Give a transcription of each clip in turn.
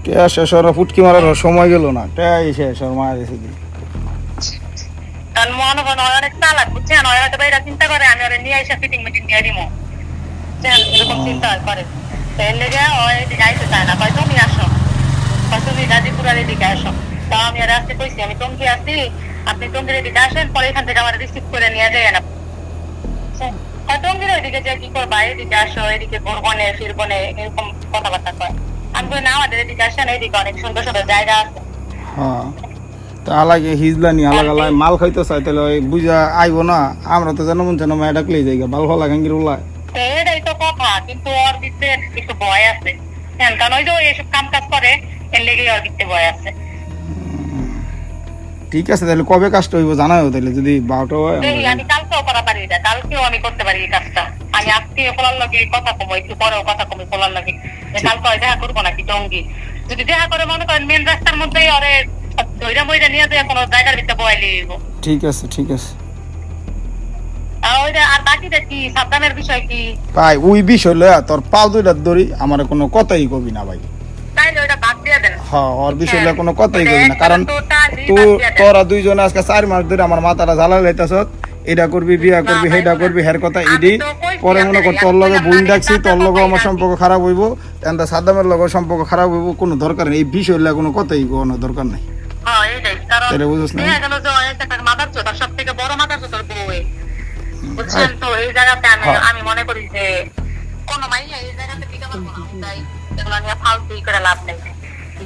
কে শেষ ওরা ফুটকি মারার সময় গেল না, কে শেষ ওর মারা গেছে কি। কারণ মনে হয় ওরা অনেক চালাক বুঝছেন, ওরা হয়তো এটা চিন্তা করে আমি ওরা নিয়ে এসে ফিটিং মিটিং দিয়ে দিব, এরকম চিন্তা করে। তো এর লেগে ও এদিকে আইতে চায় না, কয় তুমি আসো, কয় তুমি গাজীপুরের এদিকে আসো। তাও আমি আর আসতে কইছি আমি টঙ্গী আছি, আপনি টঙ্গীর এদিকে আসেন, পরে এখান থেকে আমার রিসিভ করে নিয়ে যায় না। টঙ্গীর ওইদিকে যে কি করবা, এদিকে আসো, এদিকে ঘুরবনে ফিরবনে এরকম কথাবার্তা কয়। আমি বলি না, আমাদের এদিকে আসেন, এদিকে অনেক সুন্দর সুন্দর জায়গা আছে। হ্যাঁ তা আলাগে হিজলানি আলাগ আলাগ মাল খাইতে চাই, তাহলে ওই বুঝা আইব না। আমরা তো জানো মন জানো মায়া ডাকলেই যাই ভাল ভালো গাঙ্গির উল্লায়। এটাই তো কথা, কিন্তু ওর ভিতরে একটু ভয় আছে, কারণ ওই যে এসব কাম কাজ করে, এর লেগে ওর ভিতরে ভয় আছে। ঠিক আছে, তাহলে কবে কাজটা হইব জানাও, তাহলে যদি 12টা হয়। আমি কালকেও করা পারি এটা, কালকেও আমি করতে পারি এই কাজটা। আমি আজকে খোলার লাগে কথা কমো, একটু পরেও কথা কমে খোলার লাগে, কালকে দেখা করবো নাকি টঙ্গি। যদি দেখা করে মনে করেন মেন রাস্তার মধ্যেই ওরে ধৈরা মইরা নিয়ে যায় কোনো জায়গার ভিতরে বয়ালি দিব। ঠিক আছে ঠিক আছে। আর বাকিটা কি সাবধানের বিষয় কি ভাই, ওই বিষয় লয়া তোর পাও দুইটা ধরি আমার কোনো কথাই কবি না ভাই। তাইলে ওইটা বাদ দিয়ে দেন। হ্যাঁ, ওর বিষয় লয়া কোনো কথাই কবি না, কারণ তোরা দুইজনে আজকে 4 মাস ধরে আমার মাথাটা জ্বালা লাইতাছ। এটা করবি, বিয়া করবি, হেডা করবি, হের কথা ইডি। পরে মনে কর তোর লগে বোন ডাকছি, তোর লগে আমার সম্পর্ক খারাপ হইব, এন্ডা সাদ্দামের লগে সম্পর্ক খারাপ হইব, কোনো দরকার নেই। এই বিষয় লয়া কোনো কথাই কোনো দরকার নাই। হ্যাঁ এইটাই, কারণ এটা বুঝছ না, দেখা গেল যে একটা মাদার চোদ, সব থেকে বড় মাদার চোদ বউয়ে, বুঝছেন। তো এই জায়গাতে আমি মনে করি যে কোন মাইয়া এই জায়গাতে টিকে পারবো না, তাই এগুলো নিয়ে ফালতু করে লাভ নেই।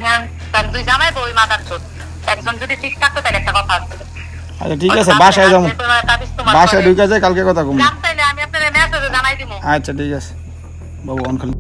হ্যাঁ, কারণ দুই জামাই বই মাদার চোদ, একজন যদি ঠিক থাকতো তাহলে একটা কথা আছে। আচ্ছা ঠিক আছে, বাসায় যাবো, বাসায় ঢুকে যায়, কালকে কথা কম। আমি আপনার মেসেজে জানাই দিব। আচ্ছা ঠিক আছে বাবু, অন খালি।